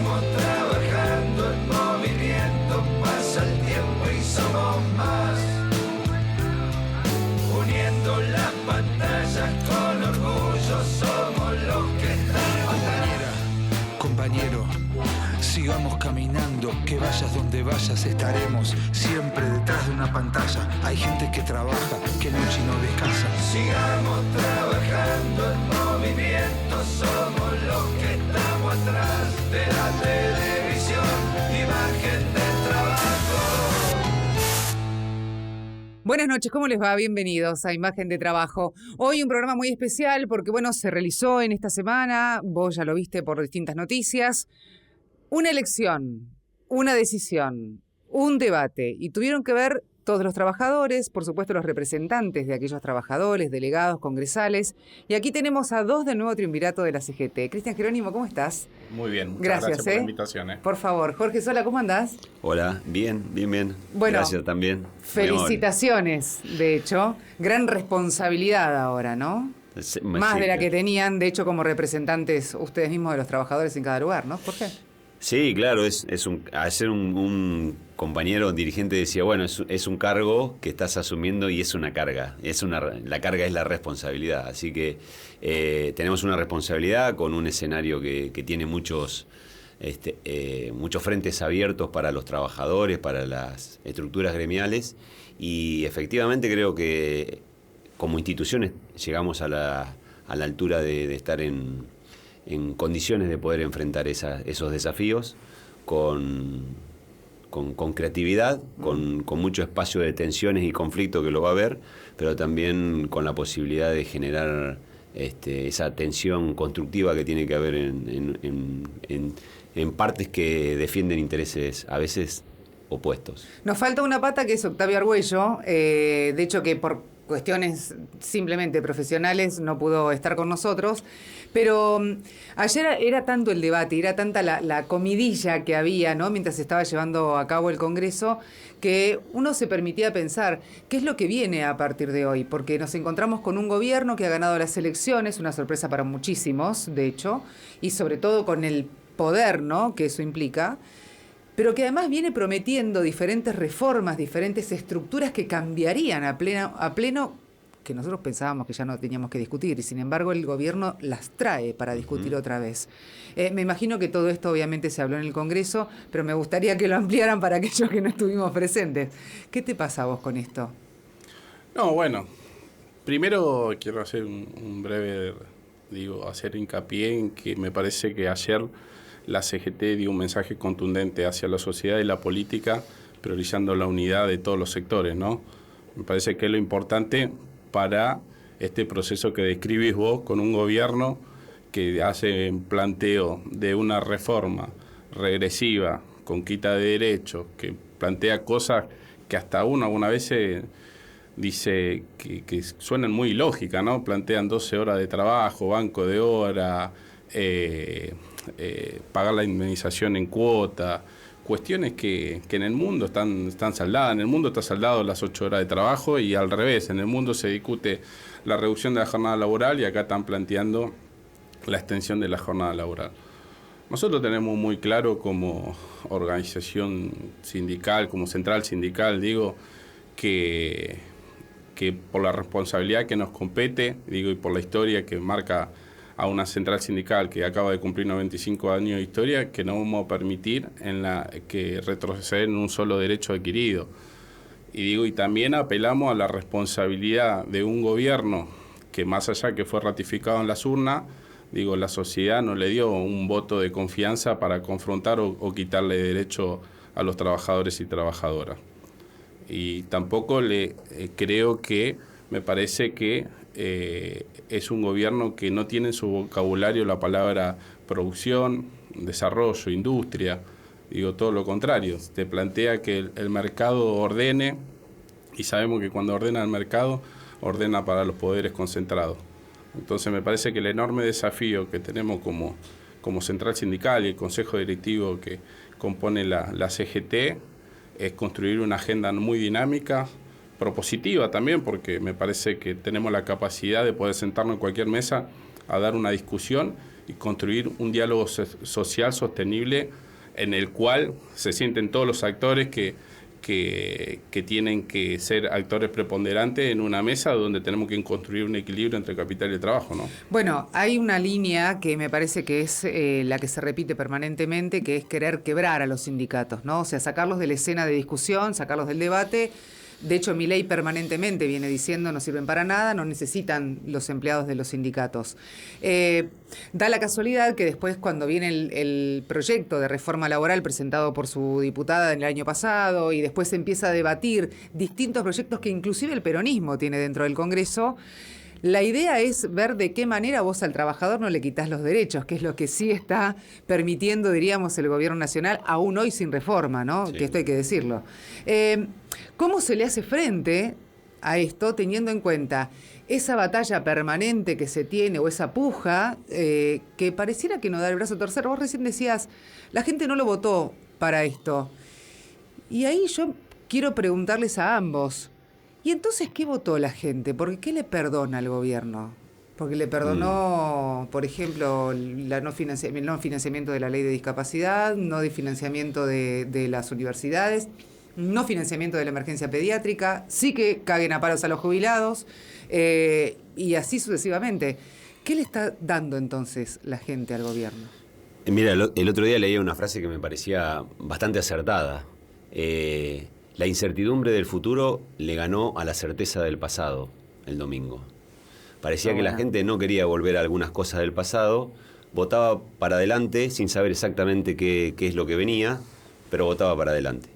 Sigamos trabajando en movimiento, pasa el tiempo y somos más. Uniendo las pantallas con orgullo, somos los que estamos atrás. Compañero, sigamos caminando, que vayas donde vayas, estaremos siempre detrás de una pantalla. Hay gente que trabaja, que lucha y no descansa. Sigamos trabajando en movimiento, somos los que estamos atrás de la televisión, imagen de trabajo. Buenas noches, ¿cómo les va? Bienvenidos a Imagen de Trabajo. Hoy un programa muy especial porque, se realizó en esta semana, vos ya lo viste por distintas noticias, una elección, una decisión, un debate, y tuvieron que ver todos los trabajadores, por supuesto los representantes de aquellos trabajadores, delegados, congresales, y aquí tenemos a dos del nuevo triunvirato de la CGT. Cristian Jerónimo, ¿cómo estás? Muy bien, muchas gracias por la invitación. Por favor. Jorge Sola, ¿cómo andás? Hola, bien. Bueno, gracias también. Felicitaciones, de hecho. Gran responsabilidad ahora, ¿no? Más de la que tenían, de hecho, como representantes ustedes mismos de los trabajadores en cada lugar, ¿no? ¿Por qué? Sí, claro, ayer un compañero dirigente decía, bueno, es un cargo que estás asumiendo y es una carga. La carga es la responsabilidad. Así que tenemos una responsabilidad con un escenario que tiene muchos frentes abiertos para los trabajadores, para las estructuras gremiales, y efectivamente creo que como instituciones llegamos a la altura de estar en condiciones de poder enfrentar esos desafíos con creatividad, con mucho espacio de tensiones y conflicto que lo va a haber, pero también con la posibilidad de generar esa tensión constructiva que tiene que haber en partes que defienden intereses a veces opuestos. Nos falta una pata que es Octavio Argüello, de hecho que por cuestiones simplemente profesionales no pudo estar con nosotros, pero ayer era tanto el debate, era tanta la comidilla que había, ¿no?, mientras se estaba llevando a cabo el Congreso, que uno se permitía pensar qué es lo que viene a partir de hoy, porque nos encontramos con un gobierno que ha ganado las elecciones, una sorpresa para muchísimos, de hecho, y sobre todo con el poder, ¿no?, que eso implica, pero que además viene prometiendo diferentes reformas, diferentes estructuras que cambiarían a pleno, que nosotros pensábamos que ya no teníamos que discutir, y sin embargo el gobierno las trae para discutir otra vez. Me imagino que todo esto obviamente se habló en el Congreso, pero me gustaría que lo ampliaran para aquellos que no estuvimos presentes. ¿Qué te pasa a vos con esto? No, bueno, primero quiero hacer un breve, hacer hincapié en que me parece que ayer la CGT dio un mensaje contundente hacia la sociedad y la política, priorizando la unidad de todos los sectores, ¿no? Me parece que es lo importante para este proceso que describís vos, con un gobierno que hace un planteo de una reforma regresiva, con quita de derechos, que plantea cosas que hasta uno alguna vez dice que suenan muy ilógicas, ¿no? Plantean 12 horas de trabajo, banco de hora, pagar la indemnización en cuota, cuestiones que en el mundo están saldadas. En el mundo está saldado las 8 horas de trabajo, y al revés, en el mundo se discute la reducción de la jornada laboral y acá están planteando la extensión de la jornada laboral. Nosotros tenemos muy claro como organización sindical, como central sindical, que por la responsabilidad que nos compete, y por la historia que marca a una central sindical que acaba de cumplir 95 años de historia, que no vamos a permitir que retroceder en un solo derecho adquirido. Y también apelamos a la responsabilidad de un gobierno que, más allá que fue ratificado en las urnas, la sociedad no le dio un voto de confianza para confrontar o quitarle derecho a los trabajadores y trabajadoras. Y tampoco me parece que es un gobierno que no tiene en su vocabulario la palabra producción, desarrollo, industria. Todo lo contrario, te plantea que el mercado ordene, y sabemos que cuando ordena el mercado, ordena para los poderes concentrados. Entonces me parece que el enorme desafío que tenemos como central sindical y el consejo directivo que compone la CGT es construir una agenda muy dinámica, propositiva también, porque me parece que tenemos la capacidad de poder sentarnos en cualquier mesa a dar una discusión y construir un diálogo social sostenible en el cual se sienten todos los actores que tienen que ser actores preponderantes en una mesa donde tenemos que construir un equilibrio entre capital y trabajo, ¿no? Bueno, hay una línea que me parece que es la que se repite permanentemente, que es querer quebrar a los sindicatos, ¿no? O sea, sacarlos de la escena de discusión, sacarlos del debate. De hecho, Milei permanentemente viene diciendo no sirven para nada, no necesitan los empleados de los sindicatos. Da la casualidad que después, cuando viene el proyecto de reforma laboral presentado por su diputada en el año pasado y después se empieza a debatir distintos proyectos que inclusive el peronismo tiene dentro del Congreso, la idea es ver de qué manera vos al trabajador no le quitás los derechos, que es lo que sí está permitiendo, diríamos, el gobierno nacional, aún hoy sin reforma, ¿no? Sí. Que esto hay que decirlo. ¿Cómo se le hace frente a esto teniendo en cuenta esa batalla permanente que se tiene o esa puja que pareciera que no da el brazo a torcer? Vos recién decías, la gente no lo votó para esto. Y ahí yo quiero preguntarles a ambos, ¿y entonces qué votó la gente? ¿Por qué le perdona al gobierno? Porque le perdonó, por ejemplo, el no financiamiento de la ley de discapacidad, no de financiamiento de las universidades, no financiamiento de la emergencia pediátrica, sí que caguen a palos a los jubilados, y así sucesivamente. ¿Qué le está dando entonces la gente al gobierno? Mira, el otro día leía una frase que me parecía bastante acertada. La incertidumbre del futuro le ganó a la certeza del pasado el domingo. Parecía que la gente no quería volver a algunas cosas del pasado, votaba para adelante sin saber exactamente qué es lo que venía, pero votaba para adelante.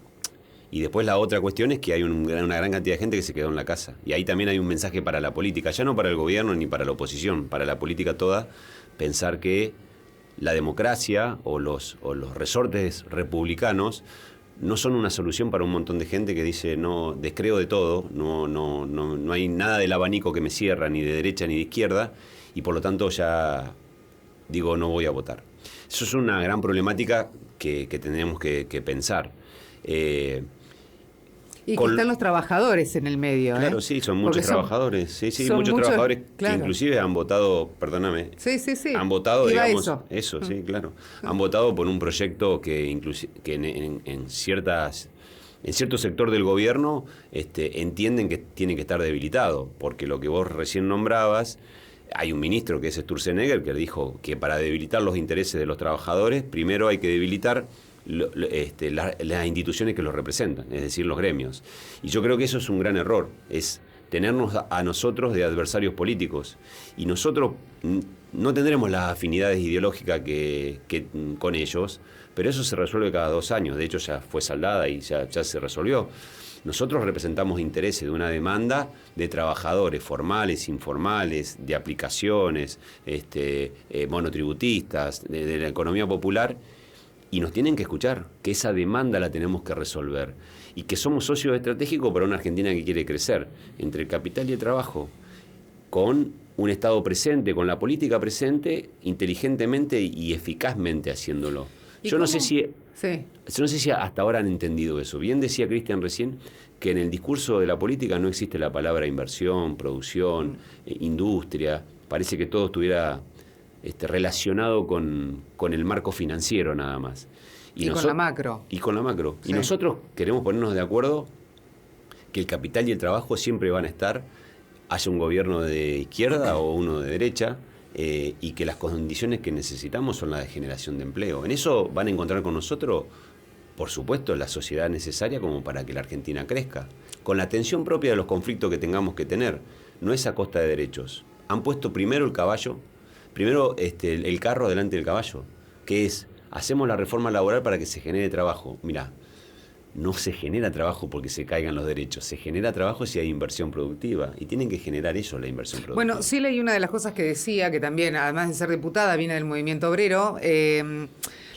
Y después la otra cuestión es que hay una gran cantidad de gente que se quedó en la casa. Y ahí también hay un mensaje para la política, ya no para el gobierno ni para la oposición, para la política toda, pensar que la democracia o los resortes republicanos no son una solución para un montón de gente que dice no, descreo de todo, no hay nada del abanico que me cierra, ni de derecha ni de izquierda, y por lo tanto ya digo no voy a votar. Eso es una gran problemática que tenemos que pensar. Y que están los trabajadores en el medio. Claro, sí, son muchos trabajadores. Sí, muchos trabajadores claro, que inclusive han votado, perdóname. Sí. Han votado, Iba digamos, eso, sí, claro. Han votado por un proyecto que en cierto sector del gobierno entienden que tiene que estar debilitado, porque lo que vos recién nombrabas, hay un ministro que es Sturzenegger que dijo que para debilitar los intereses de los trabajadores, primero hay que debilitar las instituciones que los representan, es decir, los gremios. Y yo creo que eso es un gran error, es tenernos a nosotros de adversarios políticos. Y nosotros no tendremos las afinidades ideológicas que con ellos, pero eso se resuelve cada 2 años. De hecho, ya fue saldada y ya se resolvió. Nosotros representamos intereses de una demanda de trabajadores formales, informales, de aplicaciones, monotributistas, de la economía popular. Y nos tienen que escuchar, que esa demanda la tenemos que resolver. Y que somos socios estratégicos para una Argentina que quiere crecer, entre el capital y el trabajo, con un Estado presente, con la política presente, inteligentemente y eficazmente haciéndolo. Yo no sé si hasta ahora han entendido eso. Bien decía Cristian recién que en el discurso de la política no existe la palabra inversión, producción, industria. Parece que todo estuviera relacionado con el marco financiero nada más. Y con la macro. Y con la macro. Sí. Y nosotros queremos ponernos de acuerdo que el capital y el trabajo siempre van a estar, haya un gobierno de izquierda o uno de derecha, y que las condiciones que necesitamos son las de generación de empleo. En eso van a encontrar con nosotros, por supuesto, la sociedad necesaria como para que la Argentina crezca, con la atención propia de los conflictos que tengamos que tener. No es a costa de derechos. Han puesto primero el caballo, primero el carro delante del caballo, que es, hacemos la reforma laboral para que se genere trabajo. Mirá, no se genera trabajo porque se caigan los derechos, se genera trabajo si hay inversión productiva, y tienen que generar eso, la inversión productiva. Bueno, sí leí una de las cosas que decía, que también, además de ser diputada, viene del movimiento obrero,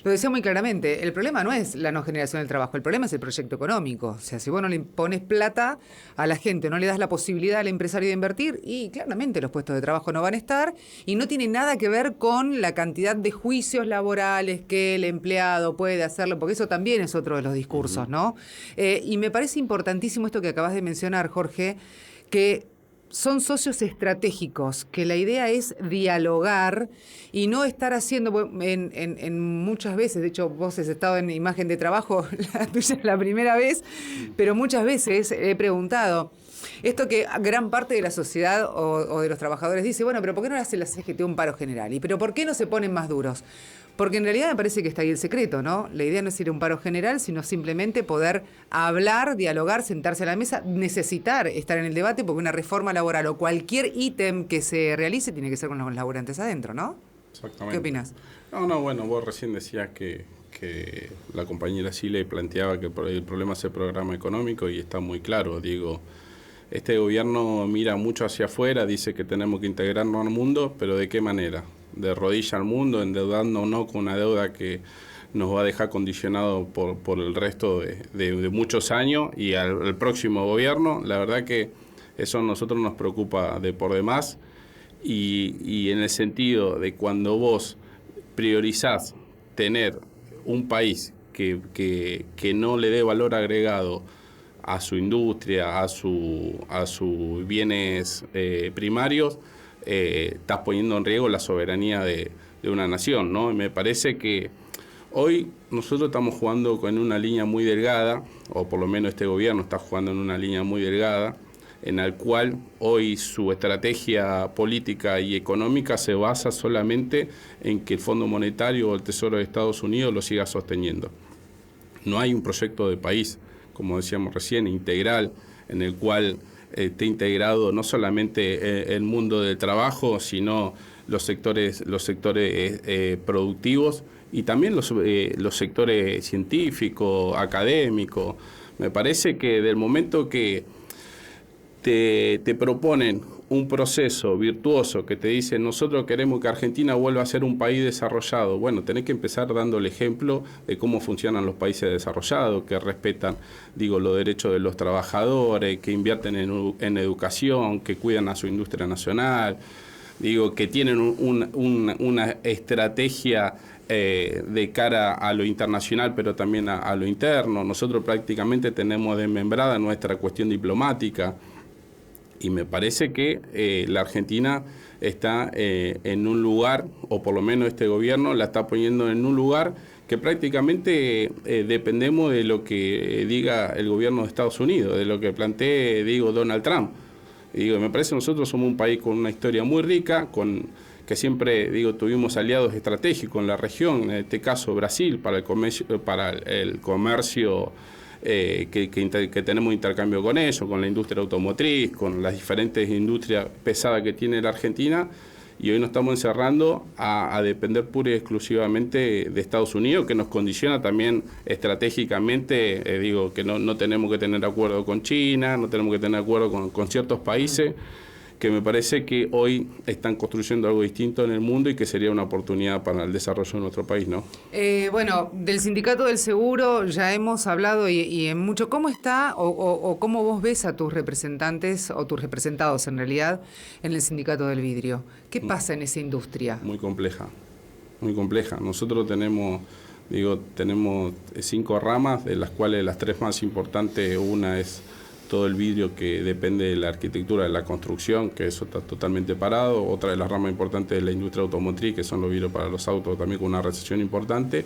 lo decía muy claramente, el problema no es la no generación del trabajo, el problema es el proyecto económico. O sea, si vos no le pones plata a la gente, no le das la posibilidad al empresario de invertir, y claramente los puestos de trabajo no van a estar, y no tiene nada que ver con la cantidad de juicios laborales que el empleado puede hacerlo, porque eso también es otro de los discursos, ¿no? Y me parece importantísimo esto que acabas de mencionar, Jorge, que son socios estratégicos, que la idea es dialogar y no estar haciendo, en muchas veces, de hecho vos has estado en Imagen de Trabajo, la tuya es la primera vez, pero muchas veces he preguntado, esto que gran parte de la sociedad o de los trabajadores dice, bueno, pero ¿por qué no le hace la CGT un paro general? ¿Y pero por qué no se ponen más duros? Porque en realidad me parece que está ahí el secreto, ¿no? La idea no es ir a un paro general, sino simplemente poder hablar, dialogar, sentarse a la mesa, necesitar estar en el debate, porque una reforma laboral o cualquier ítem que se realice tiene que ser con los laburantes adentro, ¿no? Exactamente. ¿Qué opinas? No, bueno, vos recién decías que la compañera Sile planteaba que el problema es el programa económico y está muy claro, digo. Este gobierno mira mucho hacia afuera, dice que tenemos que integrarnos al mundo, pero ¿de qué manera? De rodilla al mundo, endeudándonos con una deuda que nos va a dejar condicionado por el resto de muchos años y al próximo gobierno. La verdad que eso a nosotros nos preocupa de por demás y en el sentido de cuando vos priorizás tener un país que no le dé valor agregado a su industria, a sus bienes primarios, estás poniendo en riesgo la soberanía de una nación, ¿no? Y me parece que hoy nosotros estamos jugando en una línea muy delgada, o por lo menos este gobierno está jugando en una línea muy delgada, en la cual hoy su estrategia política y económica se basa solamente en que el Fondo Monetario o el Tesoro de Estados Unidos lo siga sosteniendo. No hay un proyecto de país, como decíamos recién, integral, en el cual esté integrado no solamente el mundo del trabajo, sino los sectores productivos y también los sectores científicos, académicos. Me parece que del momento que te proponen un proceso virtuoso que te dice nosotros queremos que Argentina vuelva a ser un país desarrollado, bueno, tenés que empezar dando el ejemplo de cómo funcionan los países desarrollados, que respetan, los derechos de los trabajadores, que invierten en educación, que cuidan a su industria nacional, que tienen una estrategia de cara a lo internacional, pero también a lo interno. Nosotros prácticamente tenemos desmembrada nuestra cuestión diplomática. Y me parece que la Argentina está en un lugar, o por lo menos este gobierno la está poniendo en un lugar que prácticamente dependemos de lo que diga el gobierno de Estados Unidos, de lo que plantee, Donald Trump. Me parece que nosotros somos un país con una historia muy rica, que siempre, tuvimos aliados estratégicos en la región, en este caso Brasil, para el comercio que tenemos intercambio con ellos, con la industria automotriz, con las diferentes industrias pesadas que tiene la Argentina, y hoy nos estamos encerrando a depender pura y exclusivamente de Estados Unidos, que nos condiciona también estratégicamente, que no tenemos que tener acuerdo con China, no tenemos que tener acuerdo con ciertos países, que me parece que hoy están construyendo algo distinto en el mundo y que sería una oportunidad para el desarrollo de nuestro país, ¿no? Bueno, del Sindicato del Seguro ya hemos hablado y en mucho. ¿Cómo está o cómo vos ves a tus representantes o tus representados en realidad en el Sindicato del Vidrio? ¿Qué pasa en esa industria? Muy compleja, muy compleja. Nosotros tenemos 5 ramas, de las cuales las 3 más importantes, una es todo el vidrio que depende de la arquitectura de la construcción, que eso está totalmente parado. Otra de las ramas importantes es la industria automotriz, que son los vidrios para los autos, también con una recesión importante.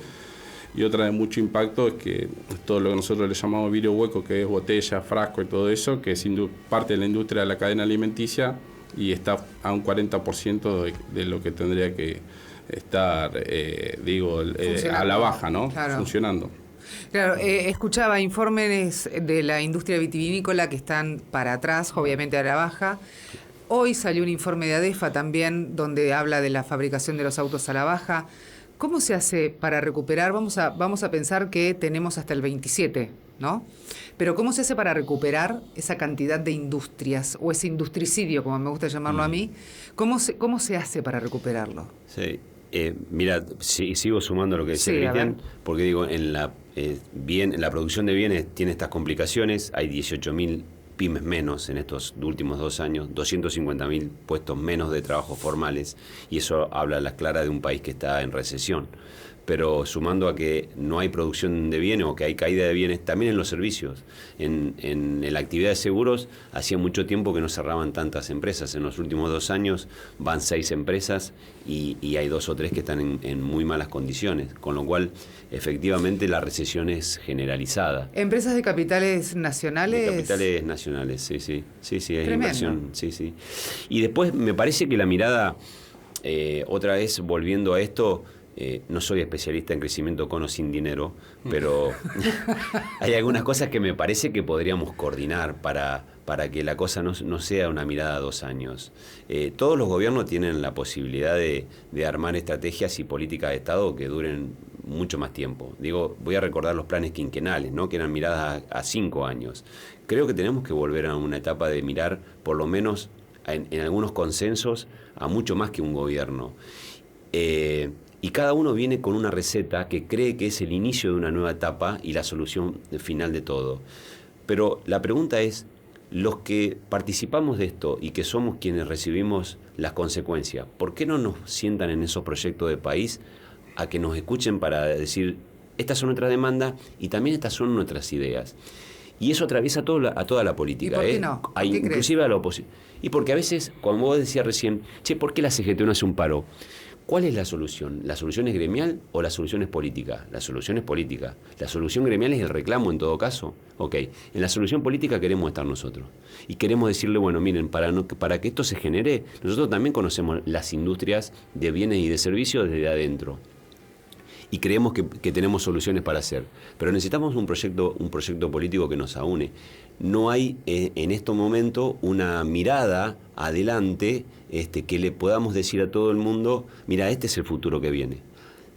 Y otra de mucho impacto es que todo lo que nosotros le llamamos vidrio hueco, que es botella, frasco y todo eso, que es parte de la industria de la cadena alimenticia y está a un 40% de lo que tendría que estar, a la baja, ¿no? Claro. Funcionando. Claro, escuchaba informes de la industria vitivinícola que están para atrás, obviamente a la baja. Hoy salió un informe de ADEFA también donde habla de la fabricación de los autos a la baja. ¿Cómo se hace para recuperar? Vamos a pensar que tenemos hasta el 27, ¿no? Pero ¿cómo se hace para recuperar esa cantidad de industrias o ese industricidio, como me gusta llamarlo a mí? ¿Cómo se hace para recuperarlo? Sí. Mira, sigo sumando lo que decía Cristian, porque en la producción de bienes tiene estas complicaciones. Hay 18.000 pymes menos en estos últimos 2 años, 250.000 puestos menos de trabajo formales, y eso habla a las claras de un país que está en recesión. pero sumando a que no hay producción de bienes o que hay caída de bienes, también en los servicios. En la actividad de seguros, hacía mucho tiempo que no cerraban tantas empresas. En los últimos 2 años van 6 empresas y hay 2 o 3 que están en muy malas condiciones, con lo cual efectivamente la recesión es generalizada. ¿Empresas de capitales nacionales? De capitales nacionales, sí, hay Tremendo. inversión, sí. Y después me parece que la mirada, otra vez volviendo a esto, no soy especialista en crecimiento con o sin dinero, pero hay algunas cosas que me parece que podríamos coordinar para que la cosa no sea una mirada a 2 años. Todos los gobiernos tienen la posibilidad de armar estrategias y políticas de Estado que duren mucho más tiempo. Voy a recordar los planes quinquenales, ¿no? Que eran miradas a 5 años. Creo que tenemos que volver a una etapa de mirar, por lo menos en algunos consensos, a mucho más que un gobierno. Y cada uno viene con una receta que cree que es el inicio de una nueva etapa y la solución final de todo. Pero la pregunta es, los que participamos de esto y que somos quienes recibimos las consecuencias, ¿por qué no nos sientan en esos proyectos de país a que nos escuchen para decir, estas son nuestras demandas y también estas son nuestras ideas? Y eso atraviesa a toda la política. ¿Y por qué no? ¿Por qué inclusive crees? A la oposición. Y porque a veces, como vos decías recién, ¿por qué la CGT no hace un paro? ¿Cuál es la solución? ¿La solución es gremial o la solución es política? La solución es política. ¿La solución gremial es el reclamo en todo caso? Ok, en la solución política queremos estar nosotros. Y queremos decirle, bueno, miren, para que esto se genere, nosotros también conocemos las industrias de bienes y de servicios desde adentro. Y creemos que tenemos soluciones para hacer. Pero necesitamos un proyecto político que nos aúne. No hay en este momento una mirada adelante que le podamos decir a todo el mundo, mira, este es el futuro que viene.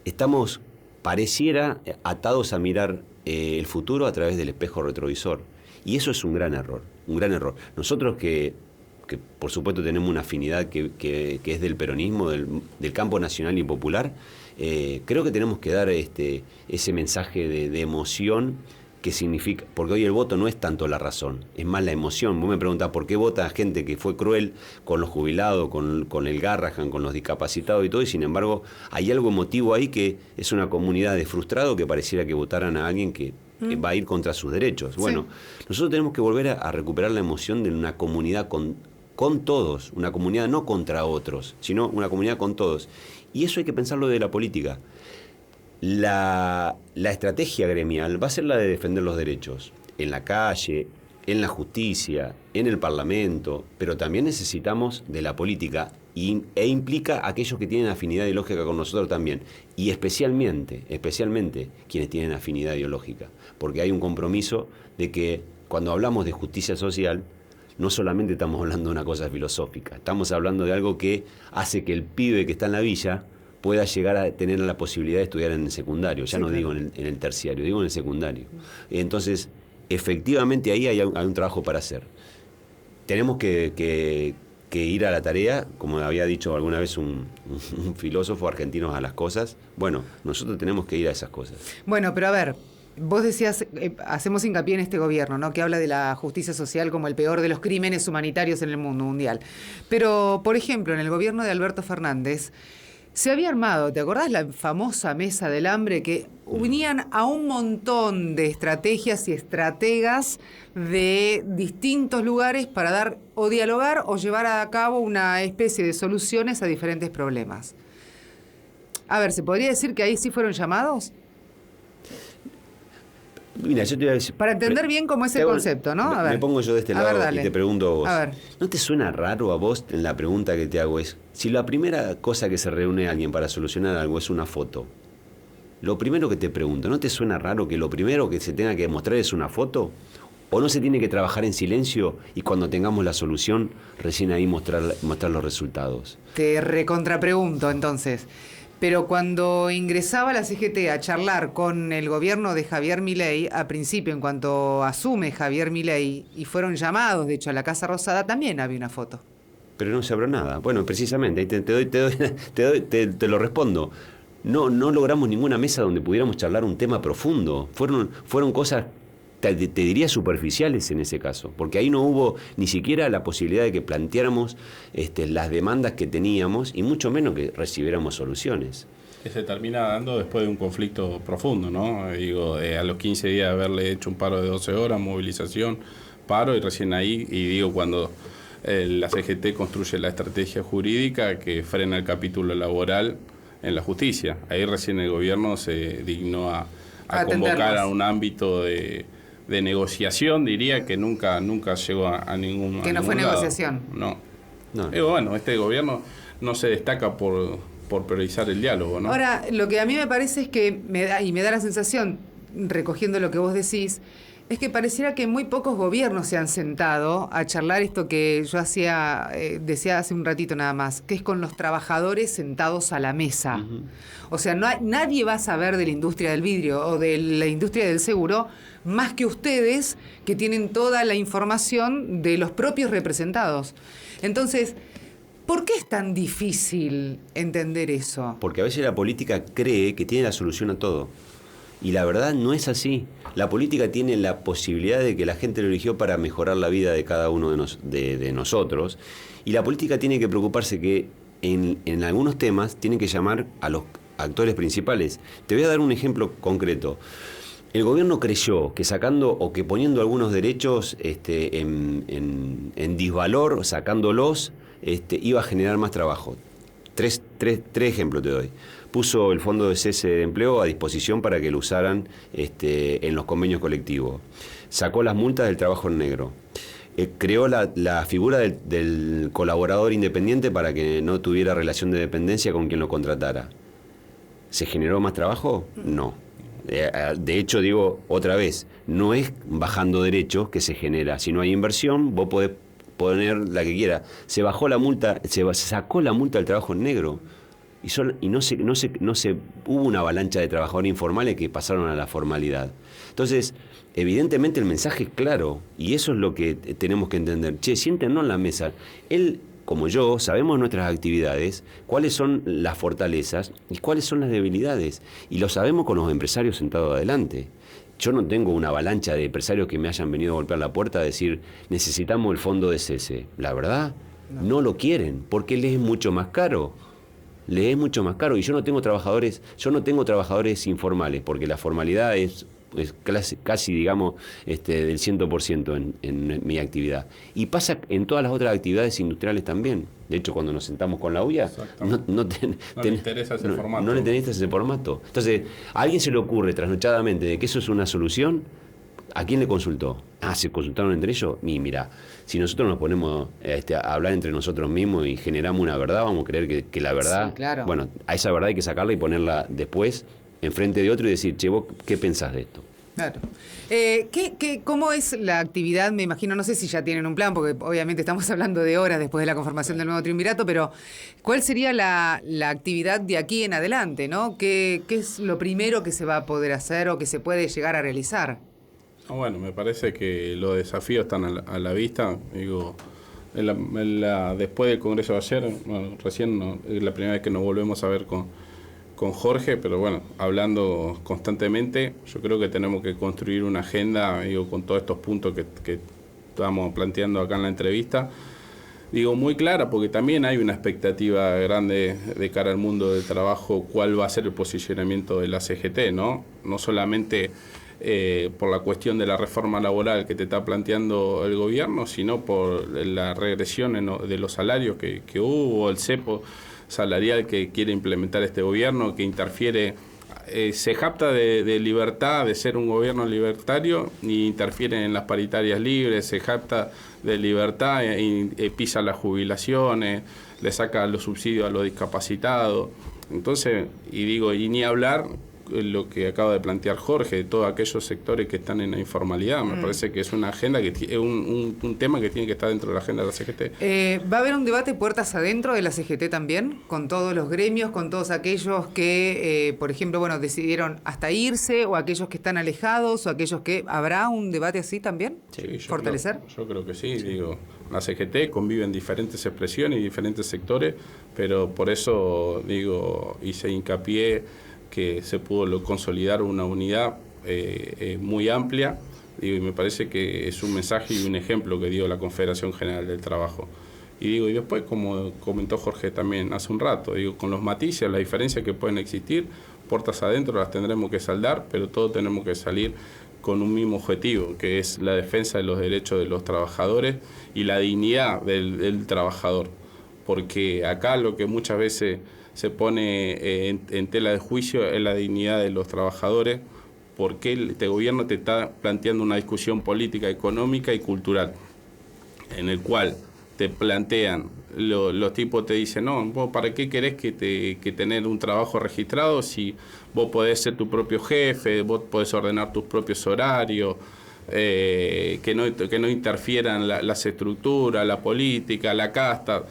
Estamos, pareciera, atados a mirar el futuro a través del espejo retrovisor. Y eso es un gran error, un gran error. Nosotros que por supuesto tenemos una afinidad que es del peronismo, del campo nacional y popular, creo que tenemos que dar ese mensaje de emoción que significa, porque hoy el voto no es tanto la razón, es más la emoción. Vos me preguntás por qué vota gente que fue cruel con los jubilados, con el Garrahan, con los discapacitados y todo, y sin embargo hay algo emotivo ahí que es una comunidad de frustrados que pareciera que votaran a alguien que va a ir contra sus derechos. Bueno, sí. Nosotros tenemos que volver a recuperar la emoción de una comunidad con todos, una comunidad no contra otros, sino una comunidad con todos. Y eso hay que pensarlo de la política. La estrategia gremial va a ser la de defender los derechos en la calle, en la justicia, en el Parlamento, pero también necesitamos de la política e implica a aquellos que tienen afinidad ideológica con nosotros también, y especialmente quienes tienen afinidad ideológica, porque hay un compromiso de que cuando hablamos de justicia social no solamente estamos hablando de una cosa filosófica, estamos hablando de algo que hace que el pibe que está en la villa pueda llegar a tener la posibilidad de estudiar en el secundario, ya sí, no claro. Digo en el terciario, digo en el secundario. Entonces, efectivamente ahí hay un trabajo para hacer. Tenemos que ir a la tarea, como había dicho alguna vez un filósofo argentino, a las cosas. Bueno, nosotros tenemos que ir a esas cosas. Bueno, pero a ver, vos decías, hacemos hincapié en este gobierno, ¿no? Que habla de la justicia social como el peor de los crímenes humanitarios en el mundo mundial. Pero, por ejemplo, en el gobierno de Alberto Fernández se había armado, ¿te acordás? La famosa mesa del hambre que unían a un montón de estrategias y estrategas de distintos lugares para dar o dialogar o llevar a cabo una especie de soluciones a diferentes problemas. A ver, ¿se podría decir que ahí sí fueron llamados? Mira, yo te voy a decir, para entender bien cómo es el concepto, ¿no? A ver. Me pongo yo de este lado y te pregunto a vos. A ver. ¿No te suena raro a vos en la pregunta que te hago es, si la primera cosa que se reúne alguien para solucionar algo es una foto, lo primero que te pregunto, ¿no te suena raro que lo primero que se tenga que demostrar es una foto? ¿O no se tiene que trabajar en silencio y cuando tengamos la solución, recién ahí mostrar los resultados? Te recontrapregunto entonces. Pero cuando ingresaba la CGT a charlar con el gobierno de Javier Milei, a principio, en cuanto asume Javier Milei, y fueron llamados, de hecho, a la Casa Rosada, también había una foto. Pero no se habló nada. Bueno, precisamente, ahí te lo respondo. No logramos ninguna mesa donde pudiéramos charlar un tema profundo. Fueron cosas, te diría, superficiales en ese caso, porque ahí no hubo ni siquiera la posibilidad de que planteáramos las demandas que teníamos y mucho menos que recibiéramos soluciones. Que se termina dando después de un conflicto profundo, ¿no? Digo, a los 15 días de haberle hecho un paro de 12 horas, movilización, paro, y recién ahí, y digo, cuando la CGT construye la estrategia jurídica que frena el capítulo laboral en la justicia. Ahí recién el gobierno se dignó a convocar a un ámbito de negociación, diría, que nunca llegó a ningún Que no fue negociación. No. No. Bueno, este gobierno no se destaca por priorizar el diálogo, ¿no? Ahora, lo que a mí me parece es que me da la sensación, recogiendo lo que vos decís, es que pareciera que muy pocos gobiernos se han sentado a charlar esto que yo decía hace un ratito nada más, que es con los trabajadores sentados a la mesa. Uh-huh. O sea, nadie va a saber de la industria del vidrio o de la industria del seguro más que ustedes, que tienen toda la información de los propios representados. Entonces, ¿por qué es tan difícil entender eso? Porque a veces la política cree que tiene la solución a todo. Y la verdad no es así. La política tiene la posibilidad de que la gente lo eligió para mejorar la vida de cada uno de nosotros. Y la política tiene que preocuparse que en algunos temas tienen que llamar a los actores principales. Te voy a dar un ejemplo concreto. El gobierno creyó que sacando o que poniendo algunos derechos en disvalor, sacándolos, iba a generar más trabajo. Tres ejemplos te doy. Puso el fondo de cese de empleo a disposición para que lo usaran en los convenios colectivos. Sacó las multas del trabajo en negro. Creó la figura del colaborador independiente para que no tuviera relación de dependencia con quien lo contratara. ¿Se generó más trabajo? No. De hecho, digo otra vez, no es bajando derechos que se genera. Si no hay inversión, vos podés poner la que quiera. Se bajó la multa, se sacó la multa del trabajo en negro. Y no se hubo una avalancha de trabajadores informales que pasaron a la formalidad. Entonces, evidentemente el mensaje es claro, y eso es lo que tenemos que entender. Che, siéntenos en la mesa. Él, como yo, sabemos nuestras actividades, cuáles son las fortalezas y cuáles son las debilidades. Y lo sabemos con los empresarios sentados adelante. Yo no tengo una avalancha de empresarios que me hayan venido a golpear la puerta a decir, necesitamos el fondo de cese. La verdad, no lo quieren, porque les es mucho más caro. Le es mucho más caro, y yo no tengo trabajadores informales, porque la formalidad es casi digamos, del 100% en mi actividad. Y pasa en todas las otras actividades industriales también. De hecho, cuando nos sentamos con la UIA, no le interesa ese formato. No le interesa ese formato. Entonces, a alguien se le ocurre trasnochadamente de que eso es una solución. ¿A quién le consultó? ¿Se consultaron entre ellos? Y mira, si nosotros nos ponemos a hablar entre nosotros mismos y generamos una verdad, vamos a creer que la verdad... Sí, claro. Bueno, a esa verdad hay que sacarla y ponerla después enfrente de otro y decir, che, vos, ¿qué pensás de esto? Claro. ¿Cómo es la actividad? Me imagino, no sé si ya tienen un plan, porque obviamente estamos hablando de horas después de la conformación del nuevo triunvirato, pero ¿cuál sería la actividad de aquí en adelante, ¿no? ¿Qué es lo primero que se va a poder hacer o que se puede llegar a realizar? Bueno, me parece que los desafíos están a la vista. Digo, después del Congreso de ayer, bueno, recién es la primera vez que nos volvemos a ver con Jorge, pero bueno, hablando constantemente, yo creo que tenemos que construir una agenda, digo, con todos estos puntos que estamos planteando acá en la entrevista, digo, muy clara, porque también hay una expectativa grande de cara al mundo del trabajo, cuál va a ser el posicionamiento de la CGT, ¿no? No solamente por la cuestión de la reforma laboral que te está planteando el gobierno, sino por la regresión de los salarios que hubo, el cepo salarial que quiere implementar este gobierno, que interfiere, se jacta de libertad, de ser un gobierno libertario, y interfiere en las paritarias libres, se jacta de libertad y pisa las jubilaciones, le saca los subsidios a los discapacitados. Entonces, y ni hablar lo que acaba de plantear Jorge, de todos aquellos sectores que están en la informalidad. Me parece que es una agenda, es un tema que tiene que estar dentro de la agenda de la CGT. ¿Va a haber un debate puertas adentro de la CGT también? Con todos los gremios, con todos aquellos que, por ejemplo, bueno, decidieron hasta irse, o aquellos que están alejados, o aquellos que... ¿Habrá un debate así también? Sí, ¿Fortalecer? Yo creo que sí. Digo, la CGT convive en diferentes expresiones y diferentes sectores, pero por eso, digo, hice hincapié que se pudo consolidar una unidad muy amplia, y me parece que es un mensaje y un ejemplo que dio la Confederación General del Trabajo. Y digo, y después, como comentó Jorge también hace un rato, digo, con los matices, las diferencias que pueden existir, puertas adentro las tendremos que saldar, pero todos tenemos que salir con un mismo objetivo, que es la defensa de los derechos de los trabajadores y la dignidad del trabajador. Porque acá lo que muchas veces se pone en tela de juicio es la dignidad de los trabajadores, porque este gobierno te está planteando una discusión política, económica y cultural, en el cual te plantean, los tipos te dicen, no, vos para qué querés que tener un trabajo registrado si vos podés ser tu propio jefe, vos podés ordenar tus propios horarios, que no interfieran las estructuras, la política, la casta.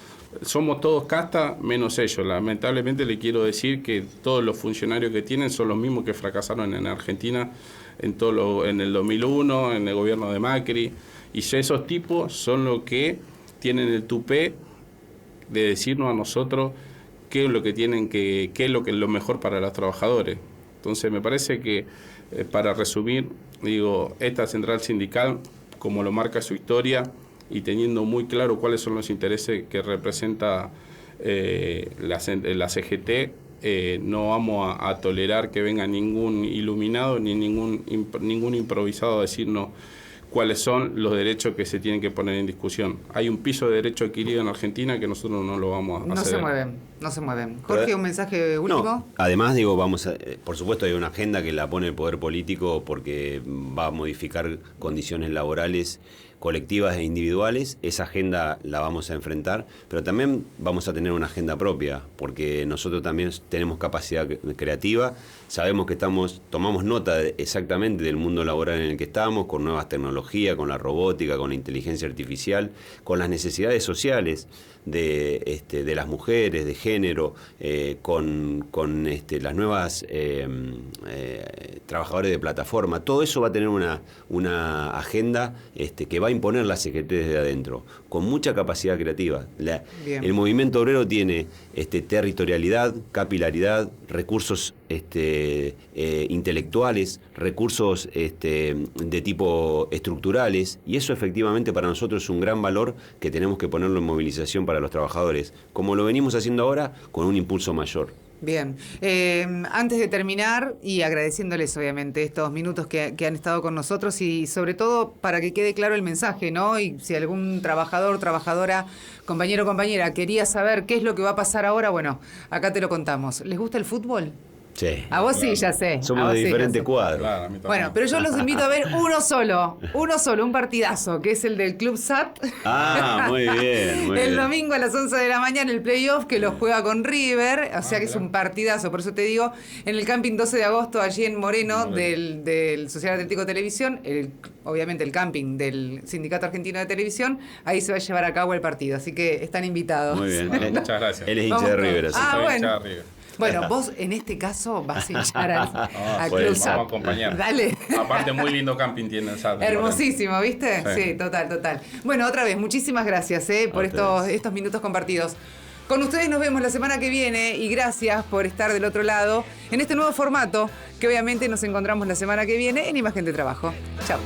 Somos todos casta menos ellos. Lamentablemente le quiero decir que todos los funcionarios que tienen son los mismos que fracasaron en Argentina en el 2001, en el gobierno de Macri, y esos tipos son los que tienen el tupé de decirnos a nosotros qué es lo que tienen qué es lo mejor para los trabajadores. Entonces me parece que, para resumir, digo, esta central sindical, como lo marca su historia, y teniendo muy claro cuáles son los intereses que representa la CGT, no vamos a tolerar que venga ningún iluminado ni ningún improvisado a decirnos cuáles son los derechos que se tienen que poner en discusión. Hay un piso de derecho adquirido en Argentina que nosotros no lo vamos a hacer. No se mueven. Jorge, un mensaje último. No, además, digo, por supuesto hay una agenda que la pone el poder político porque va a modificar condiciones laborales colectivas e individuales. Esa agenda la vamos a enfrentar, pero también vamos a tener una agenda propia, porque nosotros también tenemos capacidad creativa, sabemos que tomamos nota exactamente del mundo laboral en el que estamos, con nuevas tecnologías, con la robótica, con la inteligencia artificial, con las necesidades sociales de las mujeres, de género, con las nuevas trabajadores de plataforma. Todo eso va a tener una agenda que va a imponer la CGT desde adentro, con mucha capacidad creativa. El movimiento obrero tiene territorialidad, capilaridad, recursos intelectuales, recursos de tipo estructurales, y eso efectivamente para nosotros es un gran valor que tenemos que ponerlo en movilización para los trabajadores, como lo venimos haciendo ahora, con un impulso mayor. Bien, antes de terminar y agradeciéndoles obviamente estos minutos que han estado con nosotros y sobre todo para que quede claro el mensaje, ¿no? Y si algún trabajador, trabajadora, compañero o compañera quería saber qué es lo que va a pasar ahora, bueno, acá te lo contamos. ¿Les gusta el fútbol? Sí. A vos sí, ya sé. Somos de diferentes cuadros. Claro, a mí también. Bueno, pero yo los invito a ver uno solo, un partidazo, que es el del Club SAT. Ah, muy bien, El domingo a las 11 de la mañana el playoff que lo juega con River, o sea que es un partidazo, por eso te digo, en el camping 12 de agosto allí en Moreno del Social Atlético Televisión, obviamente el camping del Sindicato Argentino de Televisión, ahí se va a llevar a cabo el partido, así que están invitados. Muy bien. Muchas gracias. Él es hincha de River, así. Ah, Soy bueno. hincha de River. Bueno, vos en este caso vas a hinchar al pues, Club SAT. Vamos a acompañar. Dale. Aparte, muy lindo camping tiene el SAT. Hermosísimo, ¿viste? Sí. Sí, total. Bueno, otra vez, muchísimas gracias por estos minutos compartidos. Con ustedes nos vemos la semana que viene y gracias por estar del otro lado en este nuevo formato que obviamente nos encontramos la semana que viene en Imagen de Trabajo. Chao.